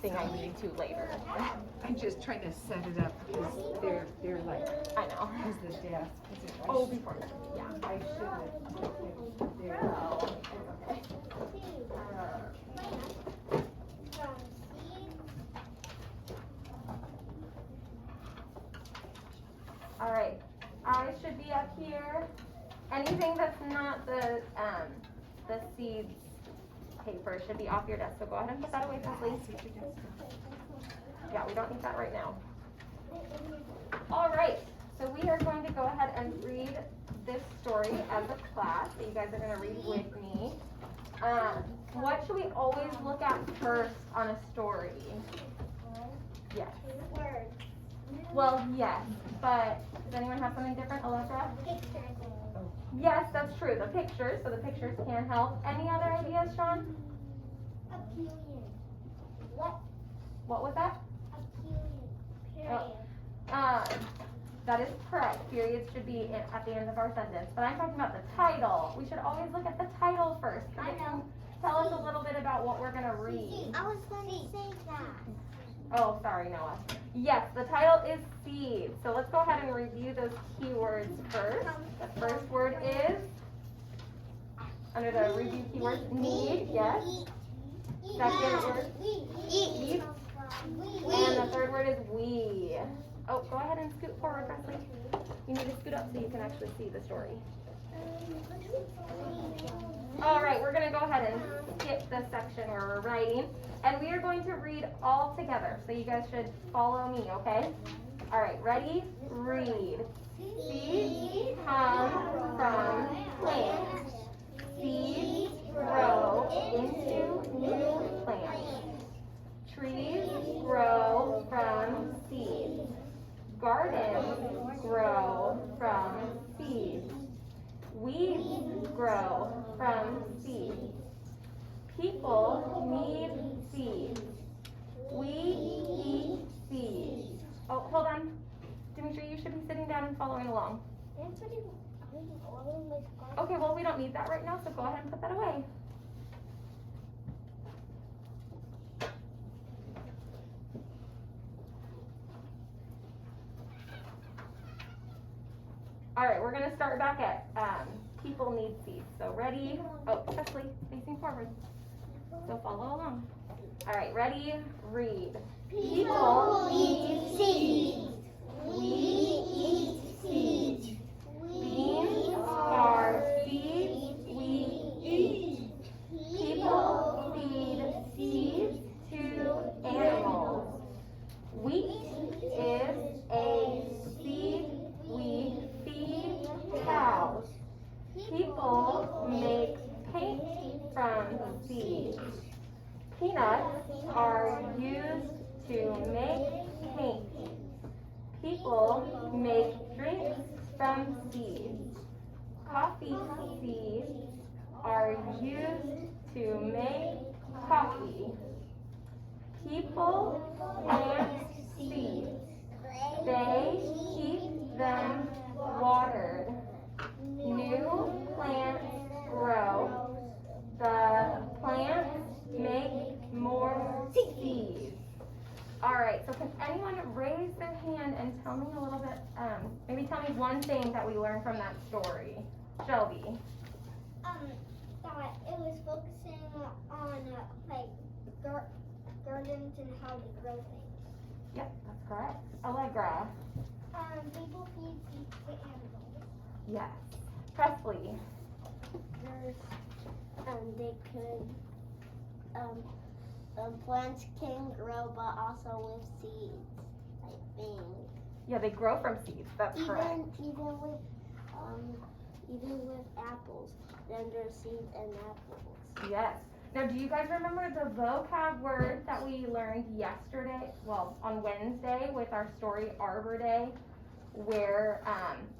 anything I need to later. I'm just trying to set it up because they're like, I know. is the desk. Oh, before. Yeah. I should have. There. Oh, okay. All right. I should be up here. Anything that's not the seeds paper should be off your desk. So go ahead and put that away, Presley. Yeah, we don't need that right now. All right. So we are going to go ahead and read this story as a class. So you guys are going to read with me. What should we always look at first on a story? Yes. Words. Well, yes, but does anyone have something different, Allegra? Pictures. Yes, that's true. The pictures, so the pictures can help. Any other ideas, Sean? A period. What? What was that? A period. That is correct. Periods should be at the end of our sentence. But I'm talking about the title. We should always look at the title first. I know. Tell us a little bit about what we're going to read. I was going to say that. Oh, sorry, Noah. Yes, the title is seed. So let's go ahead and review those keywords first. The first word is, under the review keywords, need, yes. Second word, eat. And the third word is we. Oh, go ahead and scoot forward, Presley. You need to scoot up so you can actually see the story. All right, we're going to go ahead and skip the section where we're writing. And we are going to read all together. So you guys should follow me, okay? All right, ready? Read. Seeds come from plants. Seeds grow into new plants. Trees grow from seeds. Gardens grow from seeds. Weeds grow from seeds. People need seeds. We eat seeds. Oh, hold on. Dimitri, you should be sitting down and following along. Okay, well, we don't need that right now, so go ahead and put that away. All right, we're going to start back at people need seeds. So ready? Oh, Presley, facing forward. So follow along. All right, ready? Read. People eat seeds. We eat seeds. Beans are seeds we eat. People feed seeds to animals. Wheat is a seed we feed cows. People make paint from seeds. Peanuts are used to make paint. People make drinks from seeds. Coffee seeds are used to make coffee. People plant seeds. They keep them watered. New plants grow. The plants make more seeds. All right, so can anyone raise their hand and tell me a little bit, maybe tell me one thing that we learned from that story? Shelby. That it was focusing on like gardens and how they grow things. Yep, that's correct. Allegra. People feed seeds to animals. Yes. Presley. There's, they could, plants can grow, but also with seeds, I think. Yeah, they grow from seeds. That's correct. Even with apples, then there's seeds and apples. Yes. Now, do you guys remember the vocab word that we learned yesterday? Well, on Wednesday with our story Arbor Day, where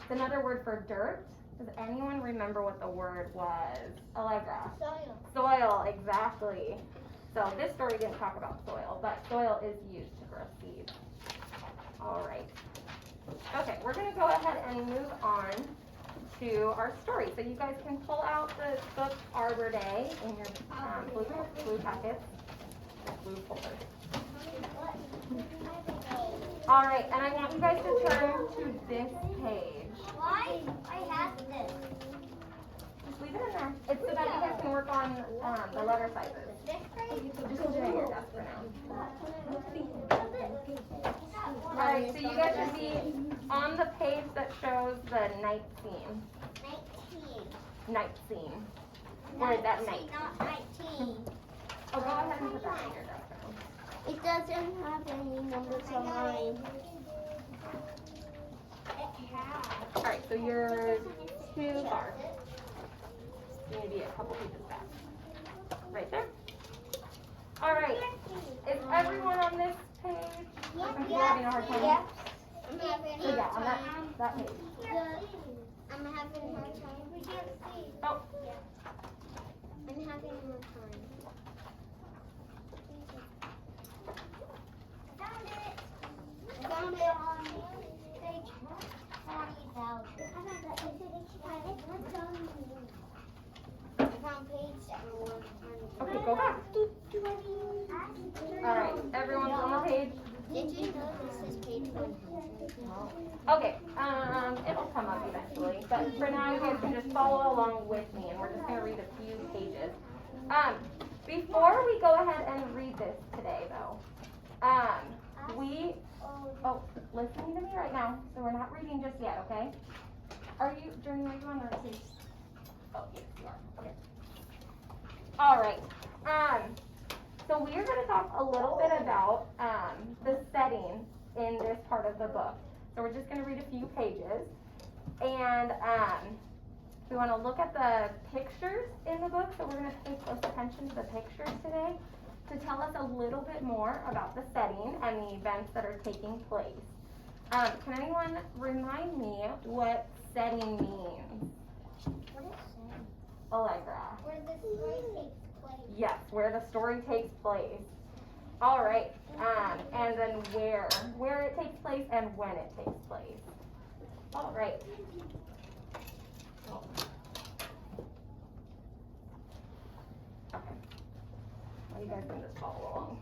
it's another word for dirt. Does anyone remember what the word was? Allegra. Soil. Soil, exactly. So this story didn't talk about soil, but soil is used to grow seeds. All right. Okay, we're going to go ahead and move on to our story. So you guys can pull out the book Arbor Day in your blue packets, blue folder. All right, and I want you guys to turn to this page. Why? I have this. Just leave it in there. It's so that you guys can work on the letter sizes. This page? Just leave it in your desk for now. All right, so you guys should be on the page that shows the night scene. 19. Night scene. Where that night. Not 19. Oh, go ahead and put that in your desk for now. It doesn't have any numbers on mine. All right, so you're too far. You need to be a couple pages back. Right there. All right. Is everyone on this page? If you're having a hard time. Yes. I'm having So yeah, on that page. I'm having a hard time. We can't see. Oh, I'm having a hard time. Found it. Found it on page 20,000. I found page 1. okay, go back. All right, everyone's on the page. Did you know this is page 100? Okay, it'll come up eventually, but for now you guys can just follow along with me, and we're just gonna read a few pages. Before we go ahead and read this today, though, listen to me right now. So we're not reading just yet, okay? Are you, Journey, are you on or is Oh, yes, you are. Okay. All right. So we are going to talk a little bit about the setting in this part of the book. So we're just going to read a few pages, and we want to look at the pictures in the book. So we're going to pay close attention to the pictures today to tell us a little bit more about the setting and the events that are taking place. Can anyone remind me what setting means? What is it? Allegra. Where the story takes place. Yes, where the story takes place. All right, and then where it takes place and when it takes place. All right. Okay. Well, you guys can just follow along.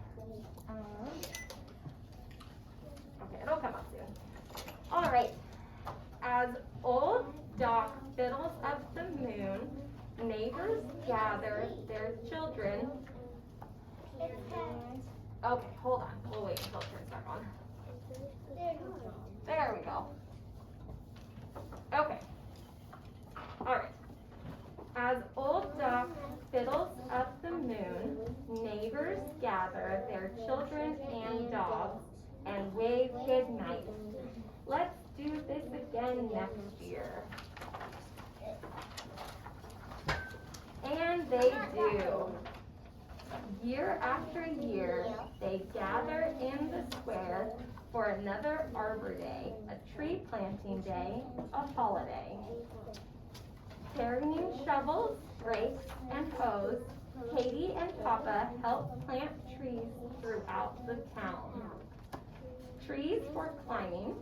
Okay, it'll come up soon. All right. As old Doc fiddles up the moon, neighbors gather their children. Okay, hold on. We'll wait until it turns back on. There we go. Okay. All right. As old Doc fiddles up the moon, neighbors gather their children and dogs and wave good night. Let's do this again next year. And they do. Year after year, they gather in the square for another Arbor Day, a tree planting day, a holiday. Carrying shovels, rakes, and hoes, Katie and Papa help plant trees throughout the town. Trees for climbing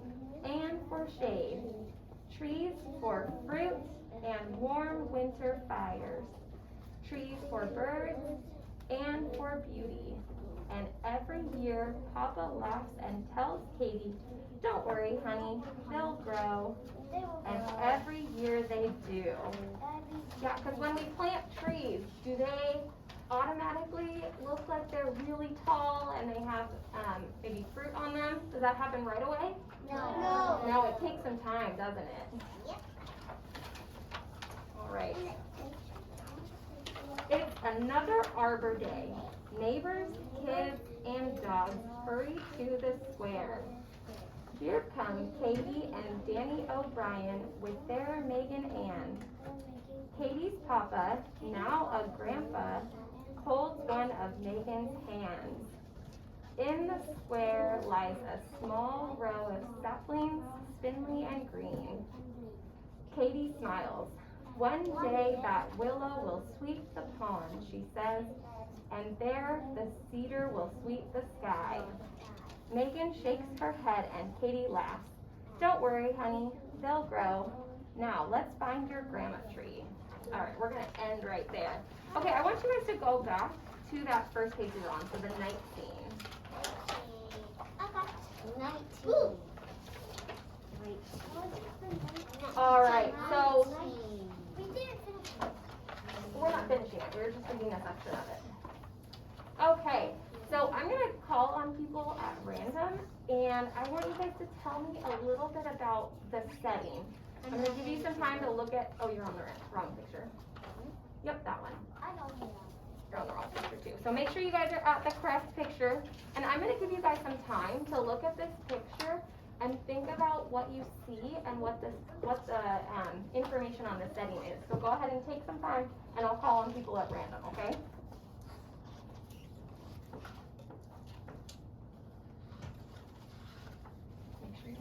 and for shade. Trees for fruit and warm winter fires. Trees for birds and for beauty. And every year, Papa laughs and tells Katie, "Don't worry, honey, they'll grow." And every year they do. Yeah, because when we plant trees, do they automatically look like they're really tall and they have maybe fruit on them? Does that happen right away? No. No, it takes some time, doesn't it? Yep. All right. It's another Arbor Day. Neighbors, kids, and dogs hurry to the square. Here come Katie and Danny O'Brien with their Megan Ann. Katie's papa, now a grandpa, holds one of Megan's hands. In the square lies a small row of saplings, spindly and green. Katie smiles. One day that willow will sweep the pond, she says, and there the cedar will sweep the sky. Megan shakes her head and Katie laughs. Don't worry, honey, they'll grow. Now, let's find your grandma tree. All right, we're gonna end right there. Okay, I want you guys to go back to that first page you're on, so the night scene. Okay. 19. I'm gonna call on people at random, and I want you guys to tell me a little bit about the setting. I'm gonna give you some time to look at, oh, you're on the wrong picture. Yep, that one. I don't know. You're on the wrong picture too. So make sure you guys are at the correct picture. And I'm gonna give you guys some time to look at this picture and think about what you see and what the information on the setting is. So go ahead and take some time, and I'll call on people at random, okay? Make sure you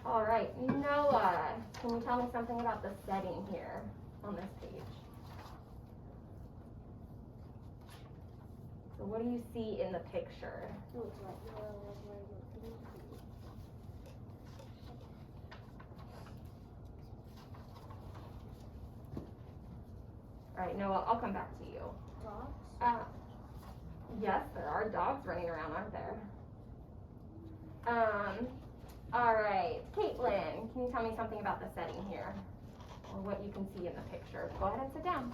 All right, Noah, can you tell me something about the setting here on this page? So what do you see in the picture? All right, Noah, I'll come back to you. Dogs? Yes, there are dogs running around, aren't there? All right, Caitlin, can you tell me something about the setting here? Or what you can see in the picture? Go ahead and sit down.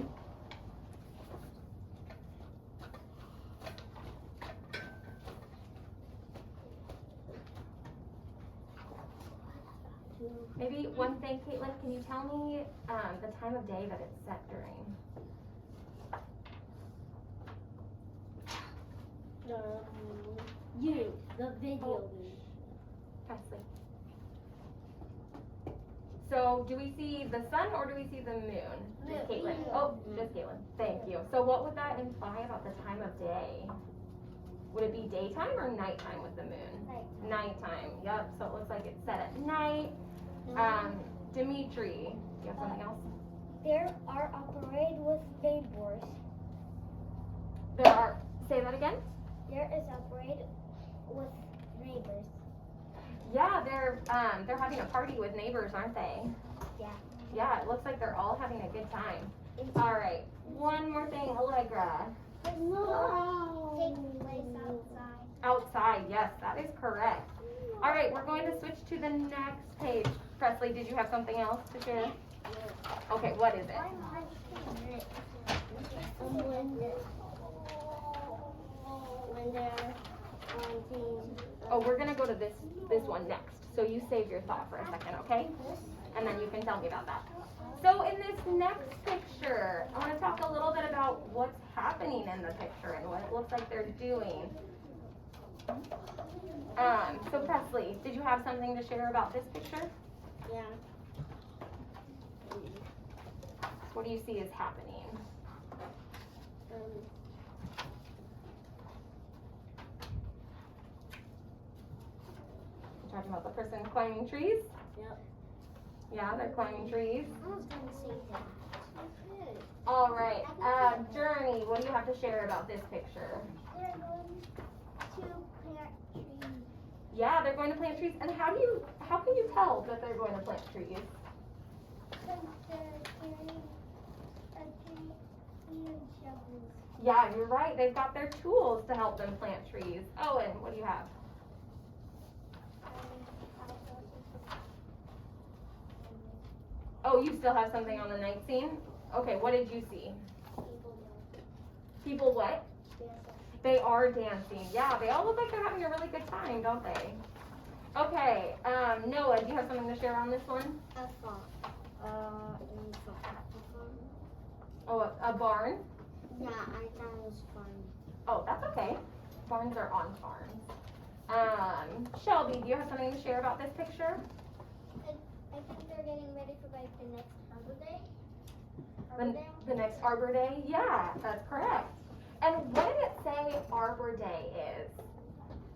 Maybe one thing, Caitlin, can you tell me the time of day that it's set during? The video. Presley. So do we see the sun or do we see the moon? Just Caitlin. Oh, just Caitlin. Thank you. So what would that imply about the time of day? Would it be daytime or nighttime with the moon? Nighttime. Yep. So it looks like it's set at night. Dimitri, do you have something else? There are a parade with neighbors. There are. Say that again. There is a parade with neighbors. Yeah, they're having a party with neighbors, aren't they? Yeah. Yeah, it looks like they're all having a good time. All right. One more thing, Allegra. Taking place outside. Outside, yes, that is correct. All right, we're going to switch to the next page. Presley, did you have something else to share? Okay, what is it? When they're wanting. Oh, we're gonna go to this one next. So you save your thought for a second, okay? And then you can tell me about that. So in this next picture, I want to talk a little bit about what's happening in the picture and what it looks like they're doing. So Presley, did you have something to share about this picture? Yeah. What do you see is happening? You're talking about the person climbing trees? Yep. Yeah, they're climbing trees. I was gonna say that. All right, Journey, what do you have to share about this picture? They're going to plant trees. Yeah, they're going to plant trees. And how can you tell that they're going to plant trees? Because they're carrying shovels. Yeah, you're right. They've got their tools to help them plant trees. Owen, what do you have? Oh, you still have something on the night scene? Okay, what did you see? People what? They are dancing. Yeah, they all look like they're having a really good time, don't they? Okay, Noah, do you have something to share on this one? A farm. Oh, a barn? Yeah, I thought it was fun. Oh, that's okay. Barns are on farms. Shelby, do you have something to share about this picture? I think they're getting ready for like the next Arbor Day. The next Arbor Day? Yeah, that's correct. And what did it say Arbor Day is?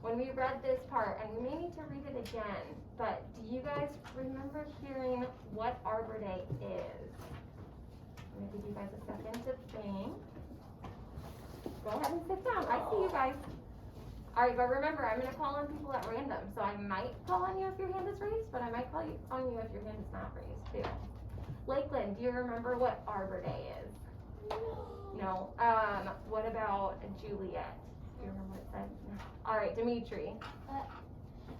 When we read this part, and we may need to read it again, but do you guys remember hearing what Arbor Day is? I'm gonna give you guys a second to think. Go ahead and sit down. I see you guys. All right, but remember, I'm gonna call on people at random, so I might call on you if your hand is raised, but I might call on you if your hand is not raised too. Lakeland, do you remember what Arbor Day is? No. What about Juliet? Do you remember what it said? No. All right, Dimitri.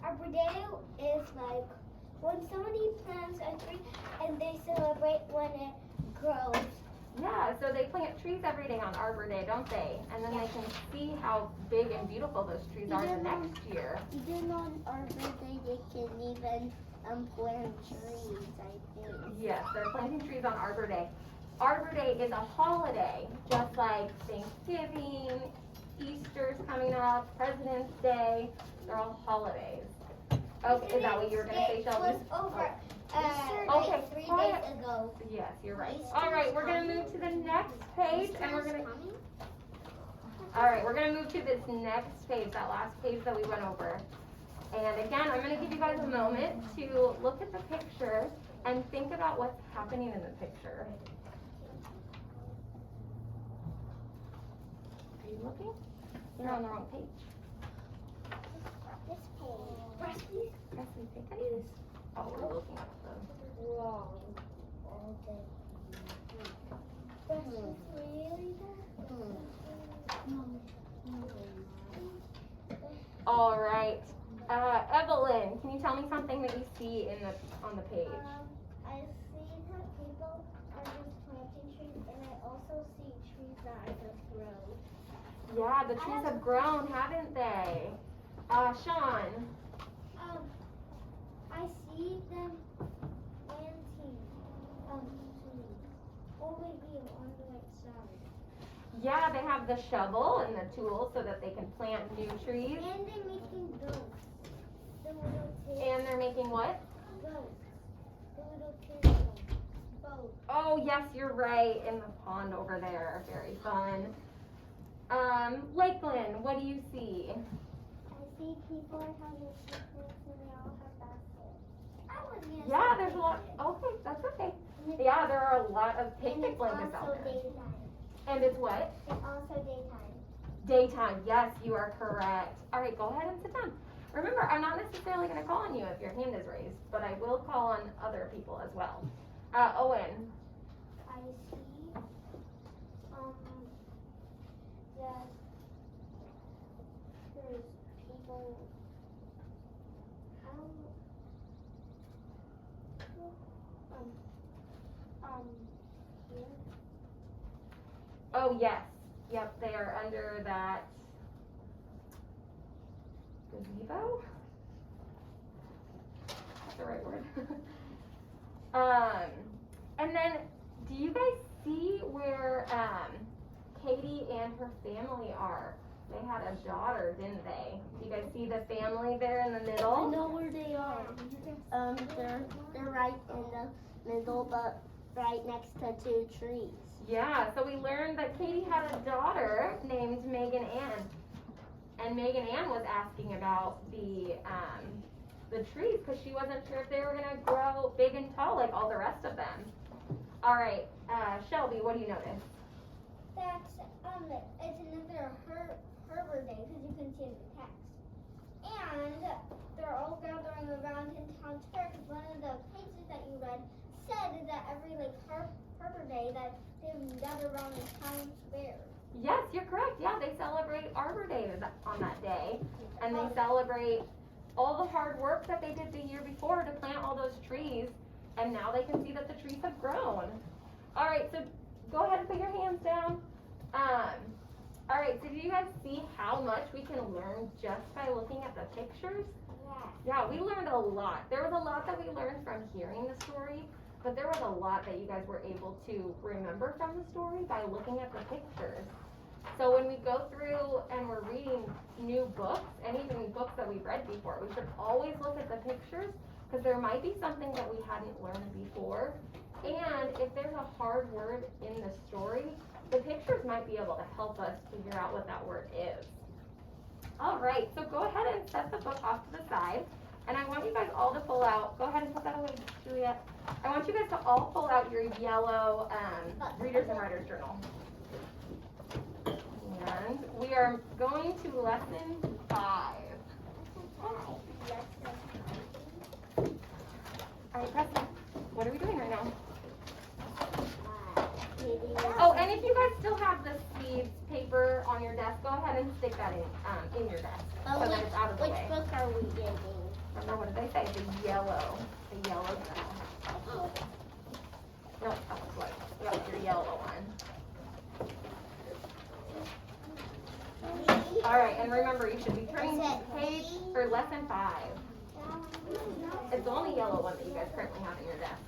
Arbor Day is like when somebody plants a tree and they celebrate when it grows. Yeah, So they plant trees every day on Arbor Day, don't they? And then they can see how big and beautiful those trees are the next year. Even on Arbor Day, they can even plant trees, I think. Yes, they're planting trees on Arbor Day. Arbor Day is a holiday, just like Thanksgiving, Easter's coming up, President's Day. They're all holidays. Okay, is that what you were going to say, Shelby? It was over Okay, 3 quiet. days ago. Yes, you're right. All right, we're going to move to the next page, and we're going to. All right, we're going to move to this next page, that last page that we went over. And again, I'm going to give you guys a moment to look at the picture and think about what's happening in the picture. Are you looking? You're on the wrong page. This page. Presley, take it. Oh, we're looking at the. Wrong. All day. This is really All right. Evelyn, can you tell me something that you see on the page? I see that people are just planting trees, and I also see trees that are just grown. Yeah, the trees have grown, haven't they? Sean. I see them planting trees over here on the right side. Yeah, they have the shovel and the tools so that they can plant new trees. And they're making goats. The little kids. And they're making what? Goats. The little kids. Boats. Oh, yes, you're right. In the pond over there. Very fun. Lakeland, what do you see? I see people are having picnics and they all have baskets. I was gonna Yeah, say there's a lot. picnic. Okay, that's okay. Yeah, there are a lot of And picnic it's blankets out also there. daytime. And it's what? It's also daytime. Daytime. Yes, you are correct. All right, go ahead and sit down. Remember, I'm not necessarily going to call on you if your hand is raised, but I will call on other people as well. Owen. I see that there's people here. Oh, yes. Yep, they are under that gazebo. That's the right word. And then, do you guys see where Katie and her family are? They had a daughter, didn't they? Do you guys see the family there in the I middle? know where they are. They're right in the middle, but right next to two trees. Yeah, so we learned that Katie had a daughter named Megan Ann. And Megan Ann was asking about the trees because she wasn't sure if they were going to grow big and tall like all the rest of them. All right, Shelby, what do you notice? That's it's another Arbor Day because you can see in the text. And they're all gathering around in town square because one of the pages that you read said that every Arbor Day that they gather around in town square. Yes, you're correct. Yeah, they celebrate Arbor Day on that day. And they celebrate all the hard work that they did the year before to plant all those trees. And now they can see that the trees have grown. All right, so go ahead and put your hands down. All right, so do you guys see how much we can learn just by looking at the pictures? Yeah, we learned a lot. There was a lot that we learned from hearing the story, but there was a lot that you guys were able to remember from the story by looking at the pictures. So when we go through and we're reading new books, and even books that we've read before, we should always look at the pictures because there might be something that we hadn't learned before. And if there's a hard word in the story, the pictures might be able to help us figure out what that word is. All right, so go ahead and set the book off to the side. And I want you guys all to pull out, go ahead and put that away, Juliet. I want you guys to all pull out your yellow Readers and Writers Journal. And we are going to lesson 5. All right, Preston, what are we doing right now? Oh, and if you guys still have the Steve's paper on your desk, go ahead and stick that in your desk so that it's out of the way. Which book are we getting? Remember, what did they say? The yellow journal. No, that was white. That was your yellow one. All right, and remember, you should be turning to page or lesson 5. It's the only yellow one that you guys currently have in your desk.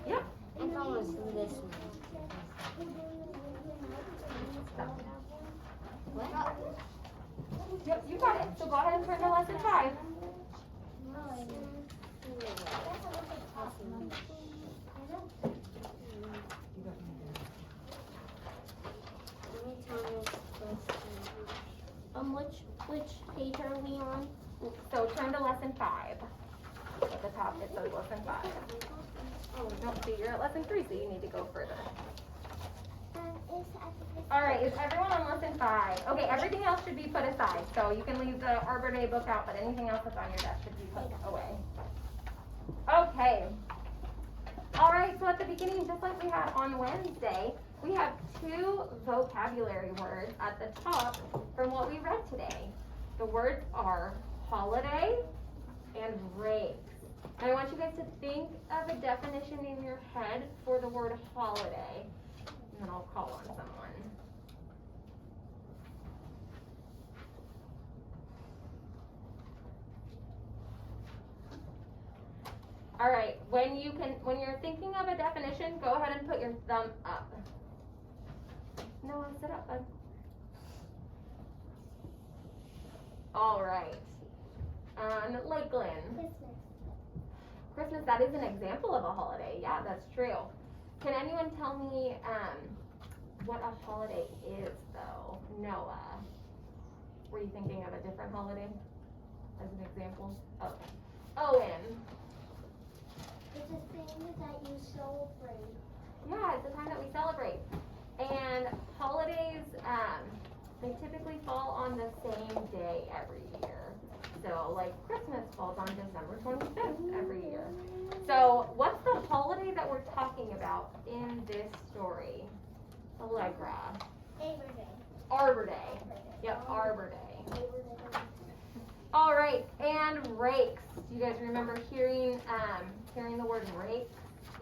Yep. It's almost this one. Yep, you got it. So go ahead and turn to lesson 5. Which page are we on? So turn to lesson 5. At the top it says lesson 5. Oh, no, see, you're at lesson 3, so you need to go further. All right, is everyone on lesson 5? Okay, everything else should be put aside. So you can leave the Arbor Day book out, but anything else that's on your desk should be put away. Okay. All right, so at the beginning, just like we had on Wednesday, we have 2 vocabulary words at the top from what we read today. The words are holiday and rakes. And I want you guys to think of a definition in your head for the word holiday. And then I'll call on someone. All right, when you're thinking of a definition, go ahead and put your thumb up. No, sit up, bud. All right. Lakeland. Christmas, that is an example of a holiday. Yeah, that's true. Can anyone tell me what a holiday is, though? Noah, were you thinking of a different holiday as an example? Okay. Owen. It's a thing that you celebrate. Yeah, it's a time that we celebrate. And holidays, they typically fall on the same day every year. So, like Christmas falls on December 25th every year. So, what's the holiday that we're talking about in this story? Allegra. Arbor Day. Arbor Day. Yep, Arbor Day. All right, and rakes. Do you guys remember hearing the word rake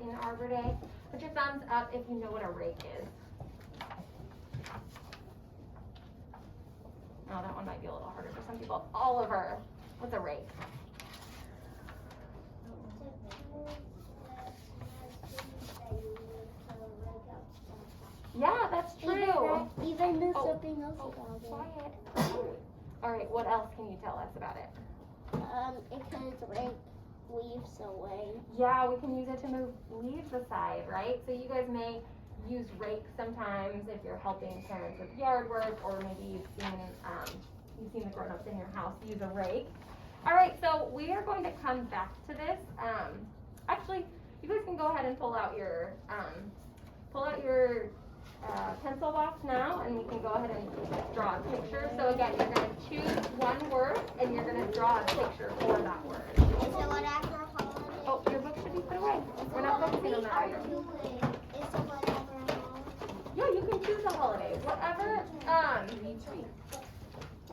in Arbor Day? Put your thumbs up if you know what a rake is. Oh, that one might be a little harder for some people. Oliver, what's a rake? Yeah, that's true. Even there's Oh, something else about it. Quiet. All right, what else can you tell us about it? It can rake leaves away. Yeah, we can use it to move leaves aside, right? So you guys may use rake sometimes if you're helping parents with yard work, or maybe you've seen the grown-ups in your house use a rake. All right, so we are going to come back to this. Actually, you guys can go ahead and pull out your pencil box now, and we can go ahead and draw a picture. So again, you're going to choose one word, and you're going to draw a picture for that word. Is it what after holiday? Oh, your book should be put away. We're not focusing on that right now. Is it whatever holiday? Yeah, you can choose a holiday, whatever.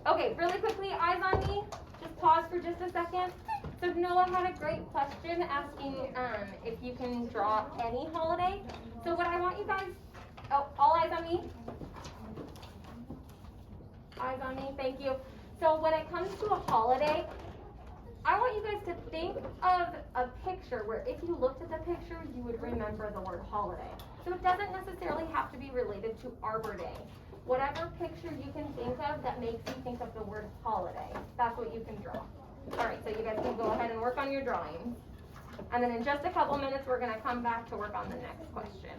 Okay, really quickly, eyes on me. Just pause for just a second. So Noah had a great question asking if you can draw any holiday. So what I want you guys, all eyes on me. Eyes on me, thank you. So when it comes to a holiday, I want you guys to think of a picture where if you looked at the picture, you would remember the word holiday. So it doesn't necessarily have to be related to Arbor Day. Whatever picture you can think of that makes you think of the word holiday, that's what you can draw. All right, so you guys can go ahead and work on your drawings. And then in just a couple minutes, we're gonna come back to work on the next question.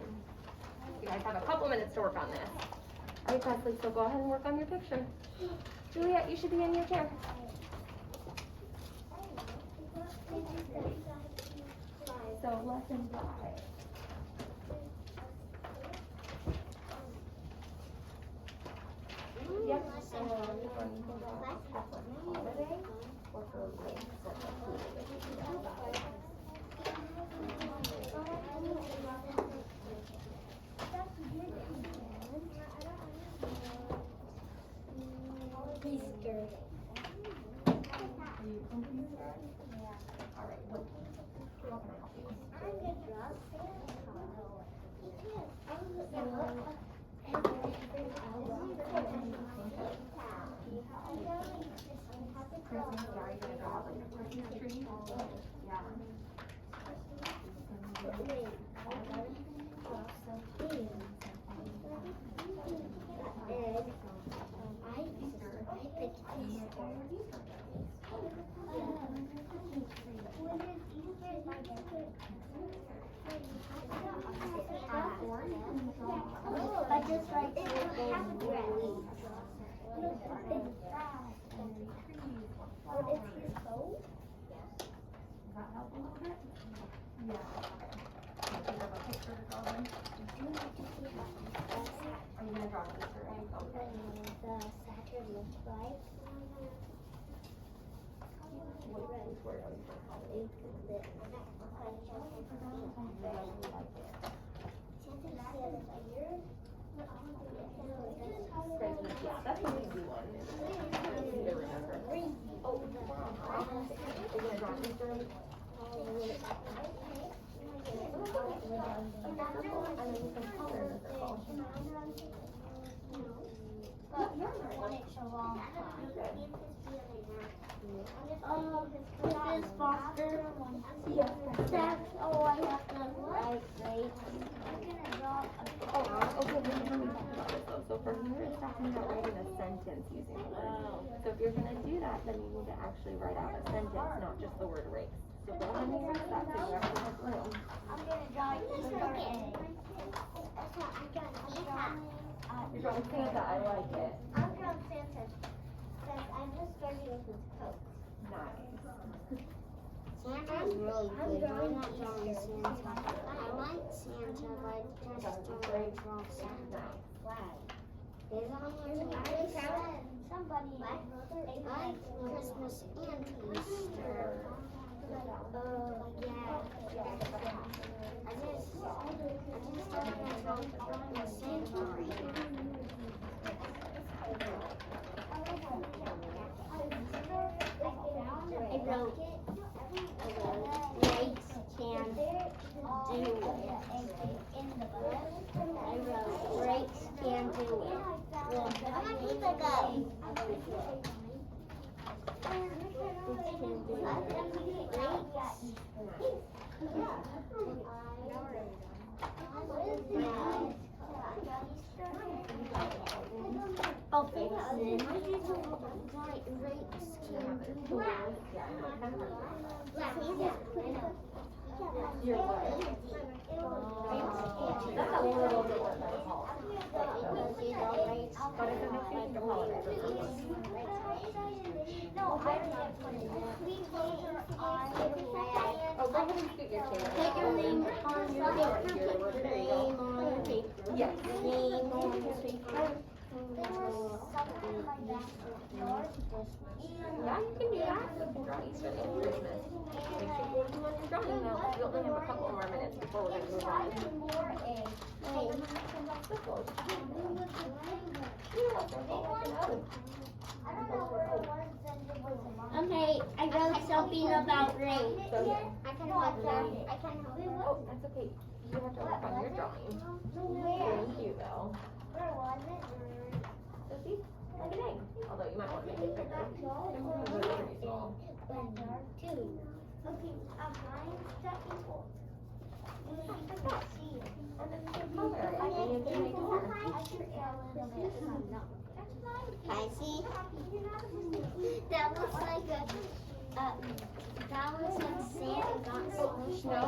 You guys have a couple minutes to work on this. All right, Presley, so go ahead and work on your picture. Juliet, you should be in your chair. So lesson 5. Yep. And then you can draw a holiday or for race. Easter. Are you confused? Yeah. All right. How can I help you? I could draw Santa Claus. Are you gonna draw like a Christmas tree? Yeah. I just write circles. What is his coat? Does that help a little bit? Yeah. Okay. Do you have a picture to draw in? Are you gonna draw an Easter egg? Okay. The Saturn looks like. Where are you? Christmas, yeah, that's an easy one. Easy to remember. Oh, are you gonna draw an Easter egg? And then you can color in the circle. But when it's a long time. Mrs. Foster. That's all I have to write, right? Oh, okay, let me talk about this though. So for here, it's talking about writing a sentence using the word. So if you're gonna do that, then you need to actually write out a sentence, not just the word race. So go ahead and erase that so you actually have room. I'm gonna draw Easter egg. You're drawing Santa, I like it. I'm drawing Santa. Since I'm just starting with his coat. Nice. Santa's really good. I'm not drawing Santa. I like Santa, but just don't draw Santa. Flag. There's only Somebody. I like Christmas and Easter. Yeah. I just started drawing the Santa right now. I wrote rates can do it. I wrote rates can do it. I'm gonna keep it going. I'll fix it. You're right. That's a little bit more than a holiday. But if it makes you think of holidays, No, I already have 20. oh, go ahead and scoot your chair. Put your name on your paper. Put your name on your paper. Yes. Name on your paper. Yeah, you can do that. You can draw Easter and Christmas. Make sure you do what you're drawing now. We only have a couple more minutes before we're gonna move on. Okay, I wrote something about rain. I can help you. I can help you. Oh, that's okay. You have to work on your drawing. Thank you, though. Where was it? So see, like an egg. Although you might want to make it bigger. It's pretty small. Two. Okay, mine second four. You can see it. And then you can color it. And you can make more. I see. That looks like a, that looks like Santa got smushed. No,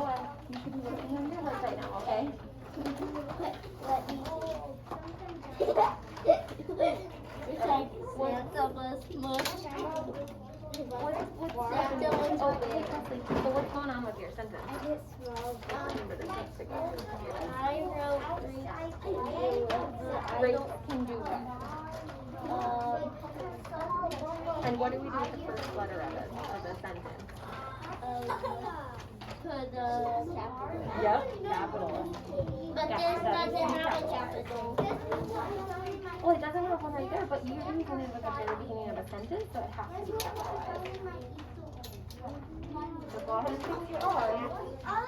you should be working on your work right now, okay? Let me it's like Santa was smushed. Santa was So what's going on with your sentence? I just wrote, Remember this needs to go. I wrote Race can do what? And what do we do with the first letter of the sentence? put a capital. Yep, capital. But this doesn't have a capital. Well, it doesn't have one right there, but usually when it's at the very beginning of a sentence, so it has to be capitalized. So go ahead and fix your R. Are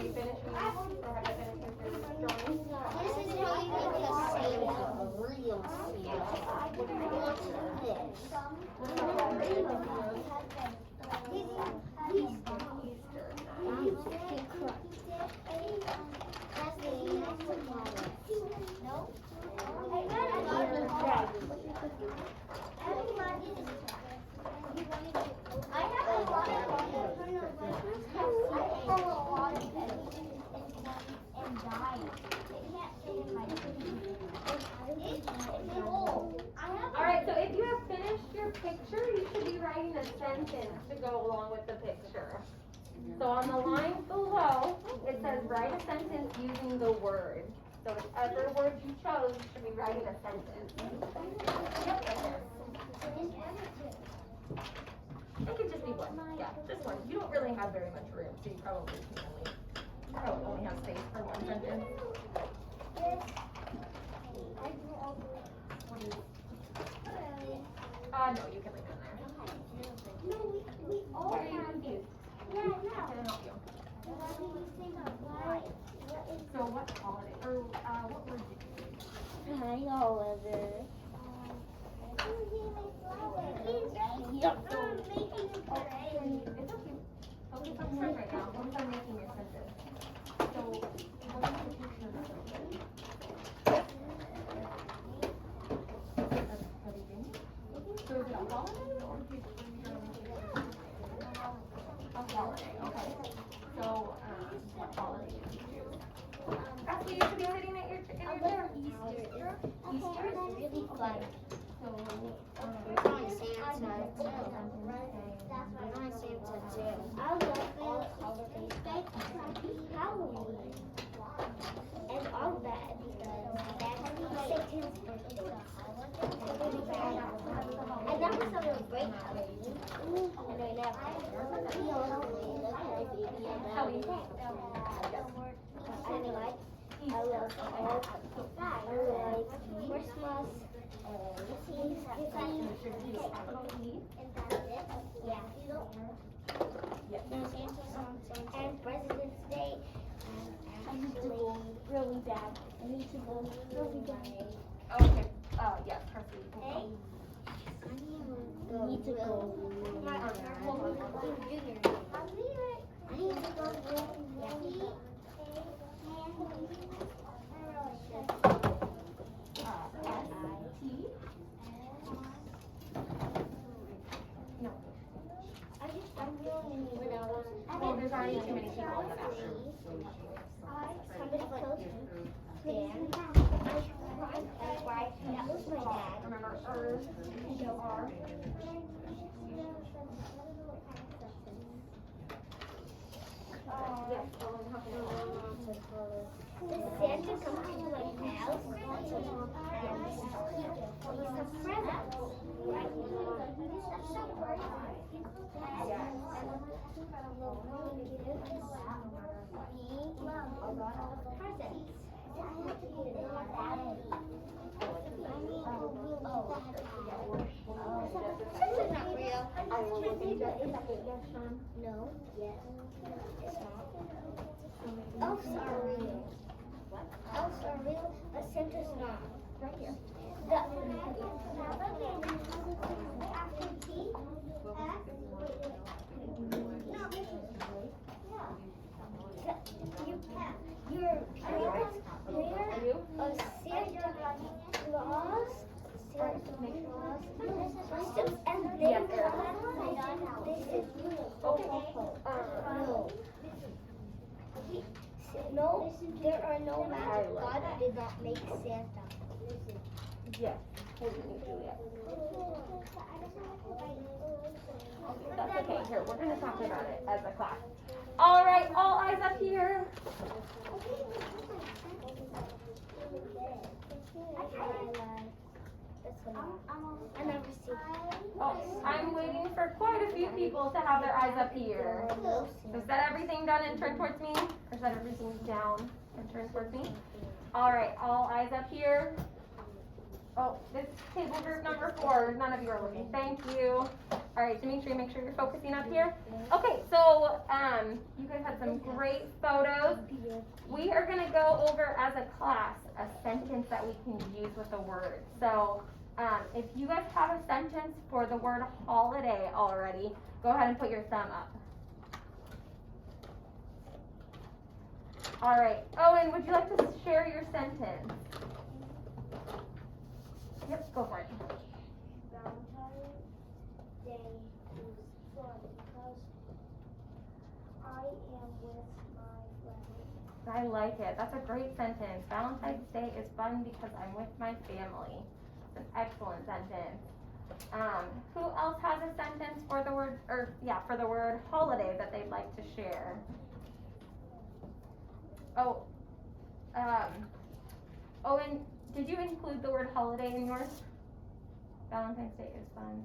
you finished? Go ahead and finish your drawing. a lot of editing and dying. It can't fit in my Alright, so if you have finished your picture, you should be writing a sentence to go along with the picture. So on the line below, it says write a sentence using the word. So whatever word you chose, you should be writing a sentence. Yep, right there. It could just be one. Yeah, just one. You don't really have very much room, so you probably only have space for one sentence. No, you can leave it in there. No, we all Why are you have. confused? Yeah, I How know. can I help you? Why do you say that? Why? What is So what holiday, or what word did you use? Hi, Oliver. Yep. Making a parade. It's okay. Focus on start right now. Focus on making your sentence. So, what is the picture of the beginning? So is it a holiday or did you a holiday? Okay. So, what holiday did you choose? That's what you should be sitting at in your chair. Easter. Easter is really fun. So, We're going Santa too. We're going Santa too. I love all holidays. Halloween. And all that because that's Satan's birthday. I never celebrate Halloween. And I never. I love all. I like Christmas. And President's Day. I need to go really bad. I need to go really bad. okay. Yes, Kirsty. Hey? I need to go. I need to go really S-T? No. I'm really when I was. Oh, there's already too many people in the bathroom. Somebody killed Dan. That's why that was my dad. Remember, R. Yes, Does Santa come to my house? He's a present. Santa's not real. No, yes. It's not. Elves are real. Elves are real, but Santa's not. Right here. After T, your parents wear a Santa Claus costumes and they no, there are no magic. God did not make Santa. Yes. Juliet. That's okay. Here, we're going to talk about it as a class. All right, all eyes up here. I never see. Oh, I'm waiting for quite a few people to have their eyes up here. So set everything down and turn towards me, or set everything down and turn towards me. All right, all eyes up here. Oh, this table group number 4, none of you are looking. Thank you. All right, Dimitri, make sure you're focusing up here. Okay, so you guys had some great photos. We are gonna go over as a class a sentence that we can use with a word. So if you guys have a sentence for the word holiday already, go ahead and put your thumb up. All right, Owen, would you like to share your sentence? Yep, go for it. Valentine's Day is fun because I am with I like it. That's a great sentence. Valentine's Day is fun because I'm with my family. It's an excellent sentence. Who else has a sentence for the word, for the word holiday that they'd like to share? Oh, Owen, did you include the word holiday in yours? Valentine's Day is fun.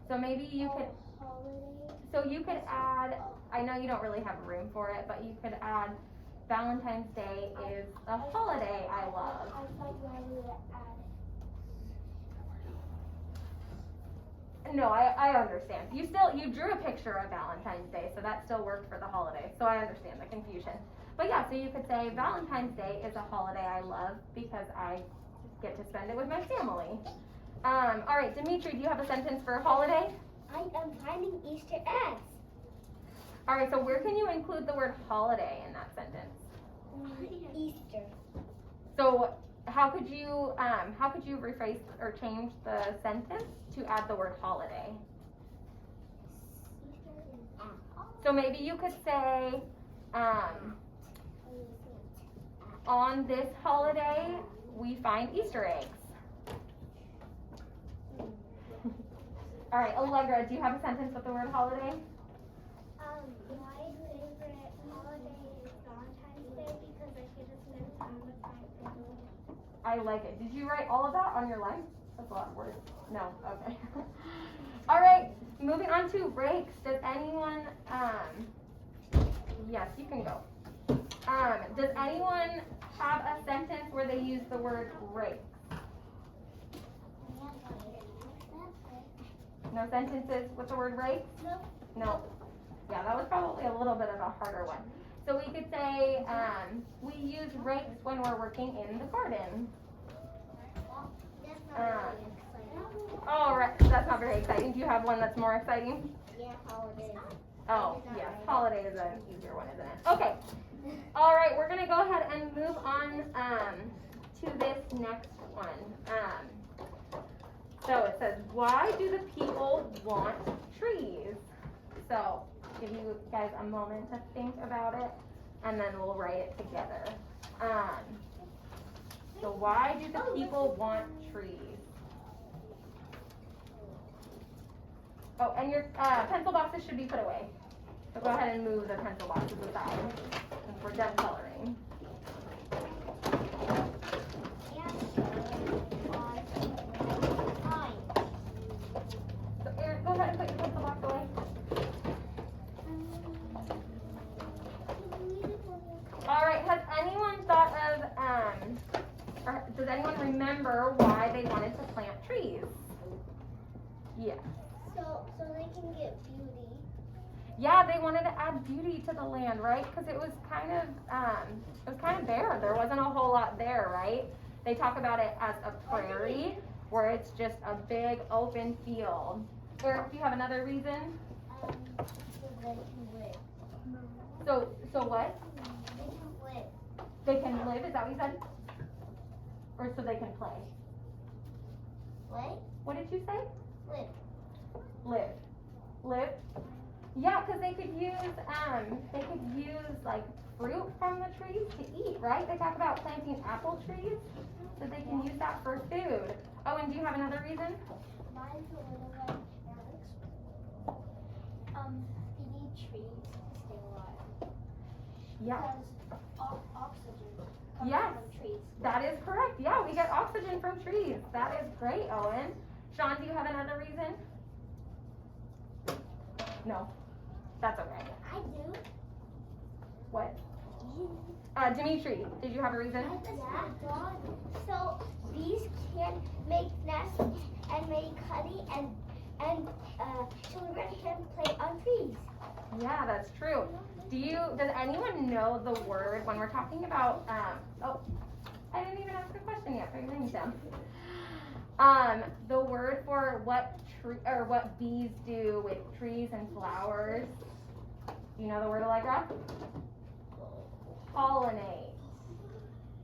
So maybe you could, so you could add, I know you don't really have room for it, but you could add Valentine's Day is a holiday I love. I thought you would add. No, I understand. You drew a picture of Valentine's Day, so that still worked for the holiday. So I understand the confusion. But yeah, so you could say Valentine's Day is a holiday I love because I get to spend it with my family. All right, Dimitri, do you have a sentence for holiday? I am finding Easter eggs. All right, so where can you include the word holiday in that sentence? Easter. So how could you rephrase or change the sentence to add the word holiday? So maybe you could say, on this holiday, we find Easter eggs. All right, Allegra, do you have a sentence with the word holiday? My favorite holiday is Valentine's Day because I get to spend time with my family. I like it. Did you write all of that on your line? That's a lot of words. No, okay. All right, moving on to breaks. Does anyone, yes, you can go. Does anyone have a sentence where they use the word breaks? No sentences with the word breaks? No. No. Yeah, that was probably a little bit of a harder one. So we could say, we use rakes when we're working in the garden. That's not really exciting. Oh, right, that's not very exciting. Do you have one that's more exciting? Yeah, holidays. Oh, yes, holiday is an easier one, isn't it? Okay. All right, we're gonna go ahead and move on to this next one. So it says, why do the people want trees? So give you guys a moment to think about it, and then we'll write it together. So why do the people want trees? Oh, and your pencil boxes should be put away. So go ahead and move the pencil boxes aside since we're done coloring. So Erin, go ahead and put your pencil box away. All right, has anyone thought of, or does anyone remember why they wanted to plant trees? Yeah. So they can get beauty. Yeah, they wanted to add beauty to the land, right? Because it was kind of bare. There wasn't a whole lot there, right? They talk about it as a prairie, where it's just a big open field. Eric, do you have another reason? So they can live. So what? They can live. They can live, is that what you said? Or so they can play? Play? What did you say? Live. Live. Yeah, because they could use like fruit from the trees to eat, right? They talk about planting apple trees so they can use that for food. Oh, and do you have another reason? Mine's a little like carrots. You need trees to stay alive. Yeah. Because oxygen comes Yes. from trees. That is correct. Yeah, we get oxygen from trees. That is great, Owen. Sean, do you have another reason? No. That's okay. I do. What? Dimitri, did you have a reason? Yeah. So bees can make nests and make honey and children can play on trees. Yeah, that's true. Does anyone know the word when we're talking about, oh, I didn't even ask a question yet, but your name's down. The word for what bees do with trees and flowers. Do you know the word, Allegra? Pollinate.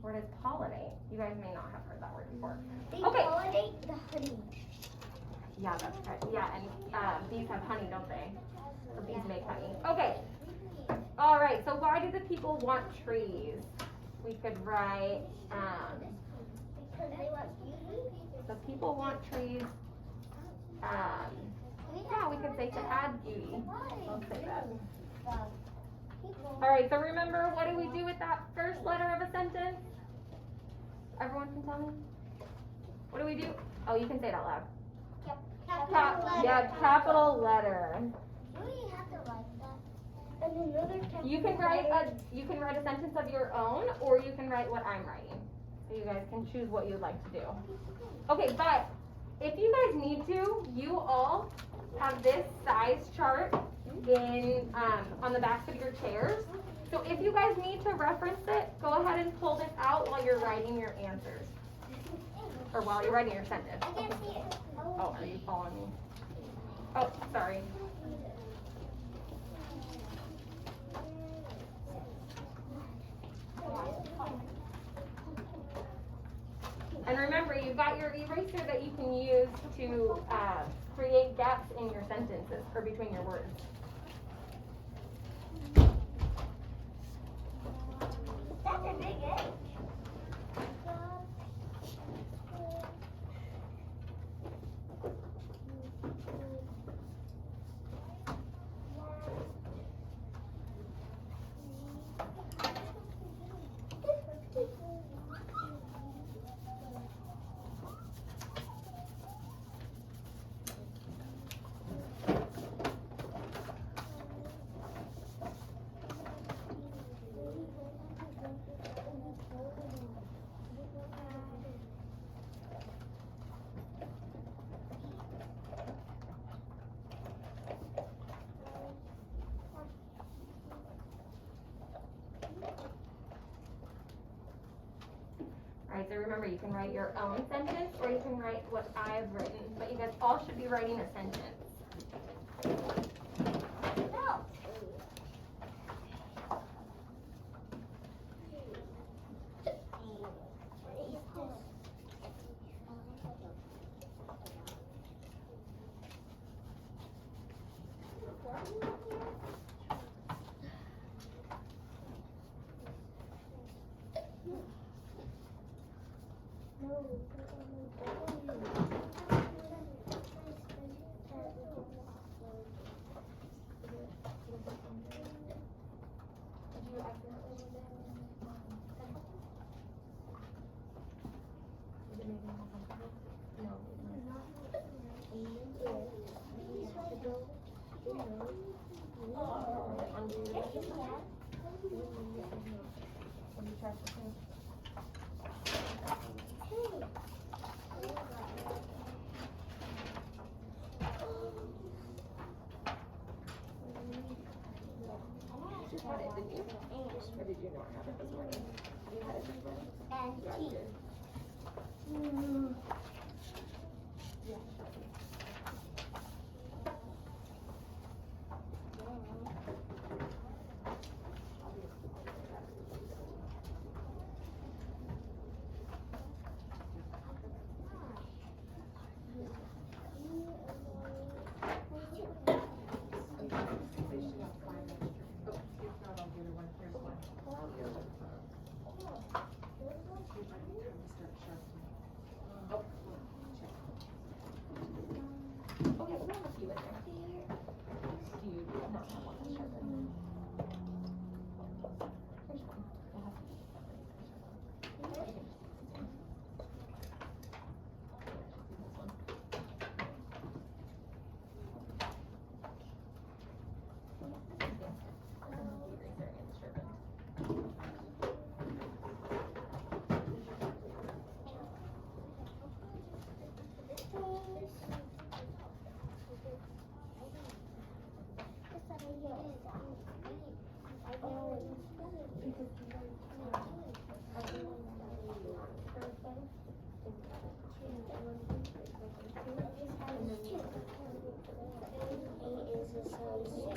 Where does pollinate? You guys may not have heard that word before. They Okay. pollinate the honey. Yeah, that's right. Yeah, and bees have honey, don't they? So bees make honey. Okay. All right, so why do the people want trees? We could write, Because they want beauty. the people want trees, yeah, we could say to add beauty. I'll say that. All right, so remember, what do we do with that first letter of a sentence? Everyone can tell me? What do we do? Oh, you can say it out loud. Yeah, capital letter. Do we have to write that? And another capital You can write a sentence of your own, or you can write what I'm writing. So you guys can choose what you'd like to do. Okay, but if you guys need to, you all have this size chart in on the backs of your chairs. So if you guys need to reference it, go ahead and pull this out while you're writing your answers. Or while you're writing your sentence. I can't see it. Oh, are you following me? Oh, sorry. And remember, you've got your eraser that you can use to create gaps in your sentences or between your words. That's a big egg. Alright, so remember, you can write your own sentence or you can write what I've written, but you guys all should be writing a sentence. No. Or did you not have it this morning? You had it this morning? And tea. Okay, we have a few in there. Do you not have one that's sharpened? Here's one. It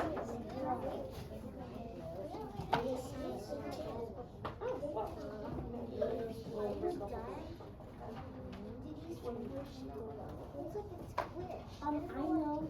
has to be separate. This one. Eraser and sharpened. I know.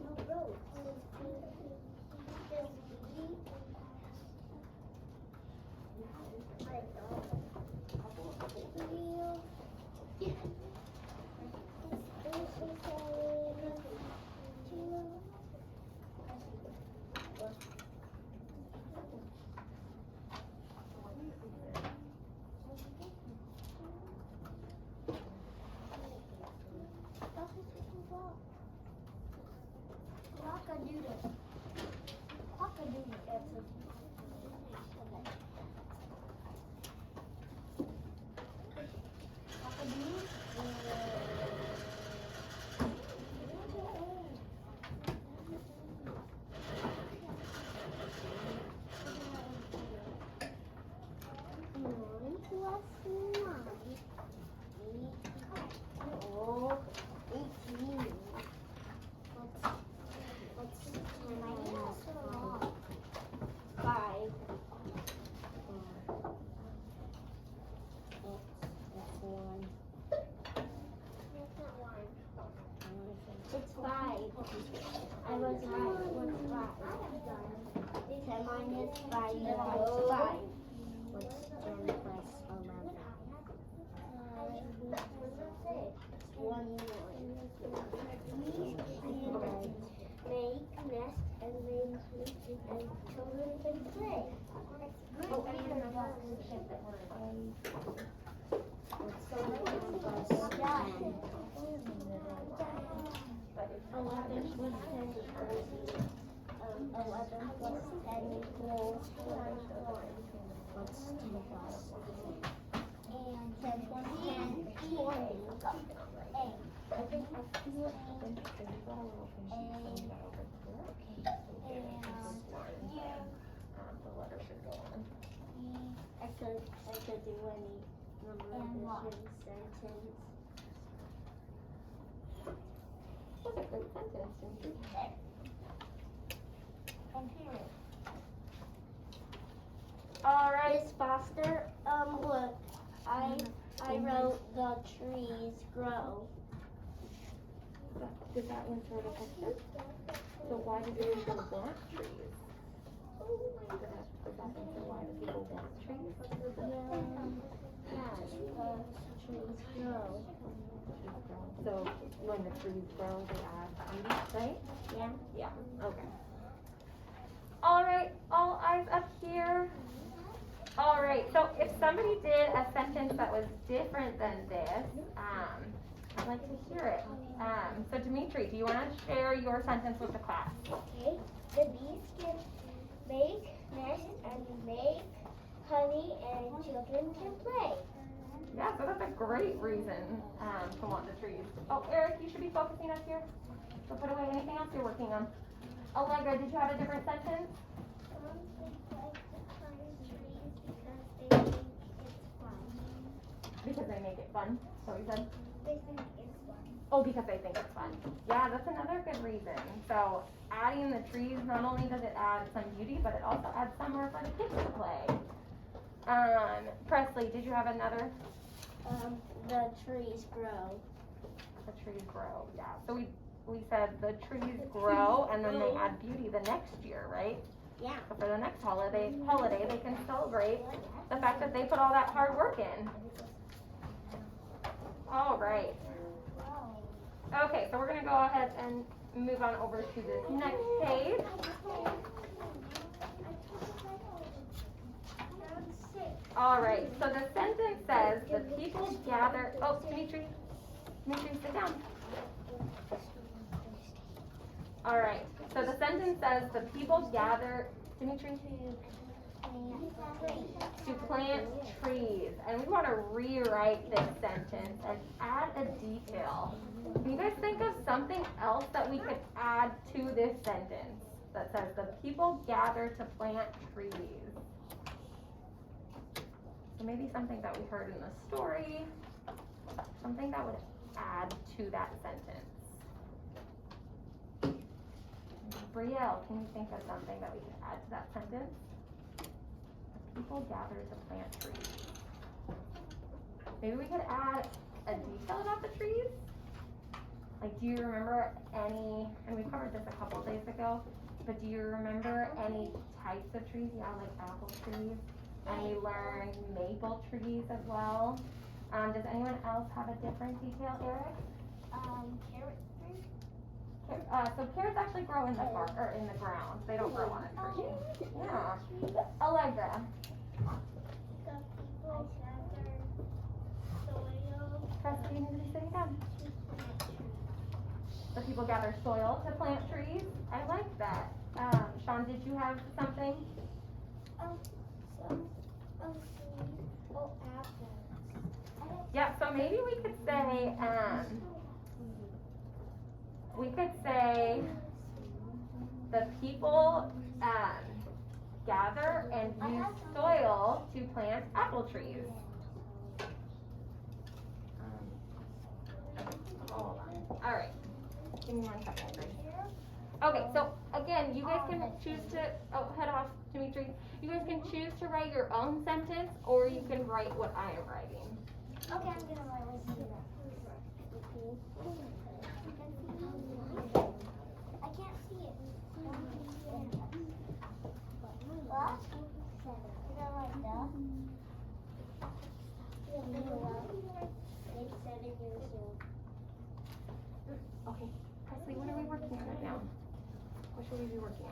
I was right. What's 5? 10 minus 5 equals 5. What's 10 plus 11? 21. Make nest and children can play. Oh, I need another ship that we're What's 10 plus 10? 11 plus 10 equals 11 plus 10 equals 21. What's 10 plus 10? And 10 plus 10 20. 8. I could do any number of this sentence. That's a great sentence, Cynthia. And period. All right. Miss Foster, look, I wrote the trees grow. Does that answer the question? So why do people want trees? Does that answer why do people want trees? Trees grow. So when the trees grow, they add beauty, right? Yeah. Yeah. Okay. All right. All eyes up here. All right. So if somebody did a sentence that was different than this, I'd like to hear it. So Dimitri, do you want to share your sentence with the class? Okay. The bees can make nests and make honey and children can play. Yeah, so that's a great reason to want the trees. Oh, Eric, you should be focusing up here. So put away anything else you're working on. Allegra, did you have a different sentence? Because they make it fun. So we said? They think it's fun. Oh, because they think it's fun. Yeah, that's another good reason. So adding the trees, not only does it add some beauty, but it also adds somewhere for the kids to play. Presley, did you have another? The trees grow. The trees grow, yeah. So we said the trees grow and then they add beauty the next year, right? Yeah. So for the next holiday, they can celebrate the fact that they put all that hard work in. All right. Okay, so we're gonna go ahead and move on over to this next page. All right, so the sentence says the people gather, oh, Dimitri, sit down. All right, so the sentence says the people gather, Dimitri, to plant trees. And we want to rewrite this sentence and add a detail. Can you guys think of something else that we could add to this sentence that says the people gather to plant trees? So maybe something that we heard in the story, something that would add to that sentence. Brielle, can you think of something that we could add to that sentence? The people gather to plant trees. Maybe we could add a detail about the trees. Like, do you remember any, and we covered this a couple days ago, but do you remember any types of trees? Yeah, like apple trees. And we learned maple trees as well. Does anyone else have a different detail, Eric? Carrot tree. So carrots actually grow in the bark or in the ground. They don't grow on a tree. Yeah. Allegra. Preston, you need to sit down. The people gather soil to plant trees. I like that. Sean, did you have something? Yeah, so maybe we could say, the people gather and use soil to plant apple trees. Hold on. All right. Give me 1 second, Grace. Okay, so again, you guys can choose to, head off, Dimitri. You guys can choose to write your own sentence, or you can write what I am writing. Okay, I'm gonna write this. Okay, Presley, what are we working on right now? What should we be working on?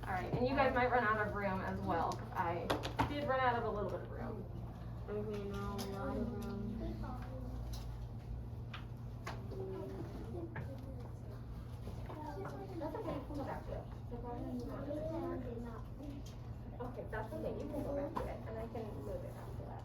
All right, and you guys might run out of room as well, 'cause I did run out of a little bit of room. That's okay, you can go back to it. So go ahead and move on to it. Okay, that's okay, you can go back to it, and I can move it after that.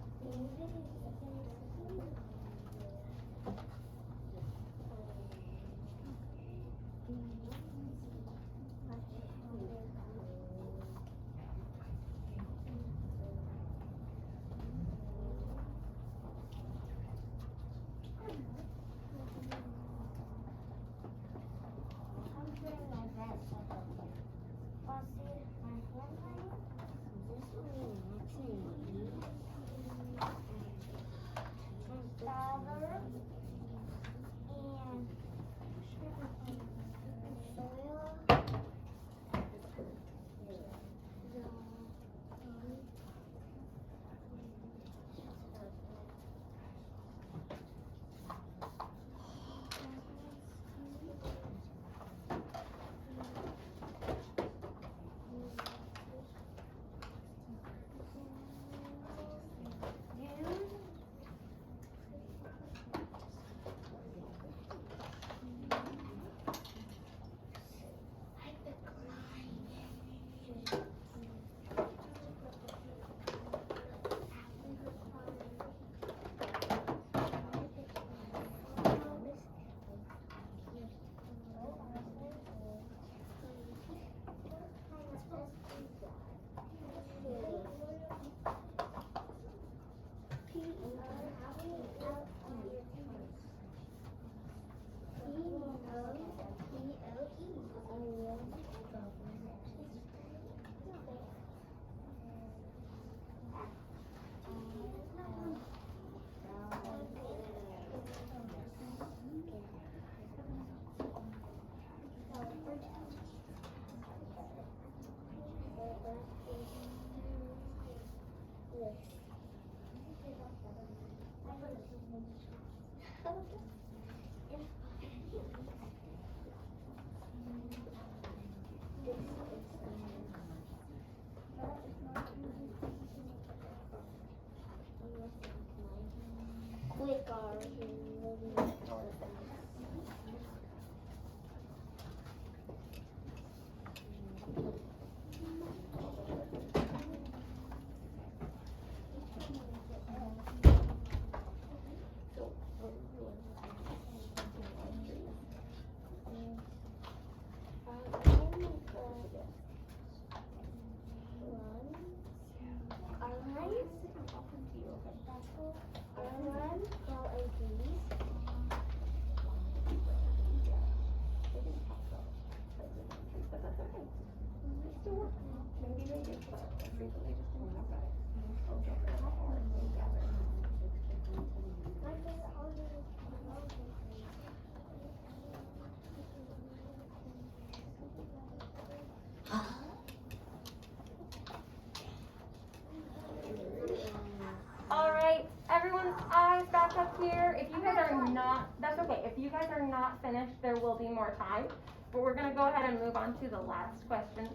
All right, everyone's eyes back up here. If you guys are not, that's okay. If you guys are not finished, there will be more time. But we're gonna go ahead and move on to the last question.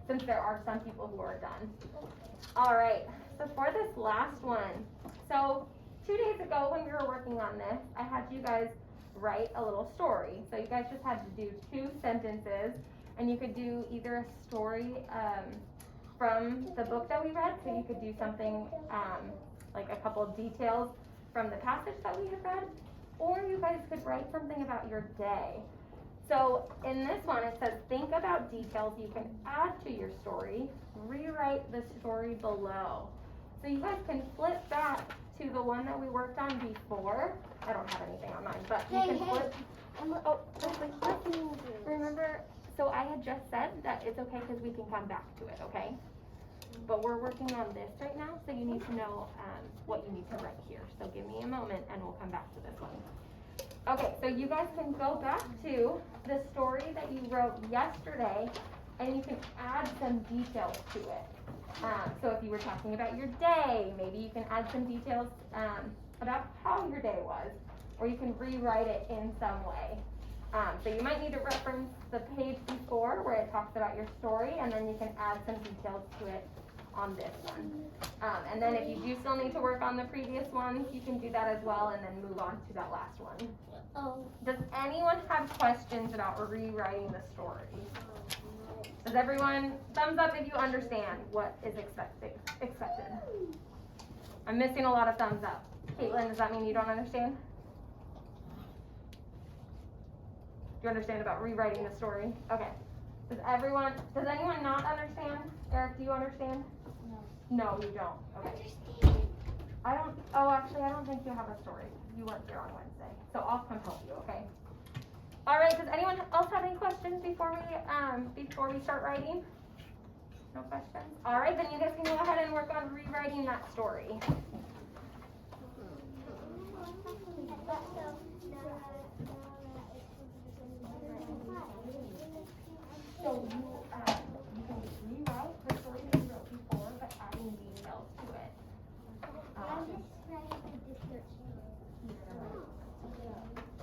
since there are some people who are done. All right, so for this last one, so 2 days ago when we were working on this, I had you guys write a little story. So you guys just had to do 2 sentences, and you could do either a story from the book that we read, so you could do something like a couple of details from the passage that we had read, or you guys could write something about your day. So in this one it says, think about details you can add to your story, rewrite the story below. So you guys can flip back to the one that we worked on before. I don't have anything on mine, but you can flip. Oh, remember, so I had just said that it's okay because we can come back to it, okay? But we're working on this right now, so you need to know what you need to write here. So give me a moment and we'll come back to this one. Okay, so you guys can go back to the story that you wrote yesterday and you can add some details to it. So if you were talking about your day, maybe you can add some details about how your day was, or you can rewrite it in some way. So you might need to reference the page before where it talks about your story, and then you can add some details to it on this one. And then if you do still need to work on the previous ones, you can do that as well and then move on to that last one. Does anyone have questions about rewriting the story? Does everyone, thumbs up if you understand what is expected. I'm missing a lot of thumbs up. Caitlin, does that mean you don't understand? Do you understand about rewriting the story? Okay. Does anyone not understand? Eric, do you understand? No, you don't. Okay. Actually, I don't think you have a story. You weren't here on Wednesday. So I'll come help you, okay? All right, does anyone else have any questions before we start writing? No questions? All right, then you guys can go ahead and work on rewriting that story. So you can rewrite the story that you wrote before, but adding details to it. I'm just writing the description.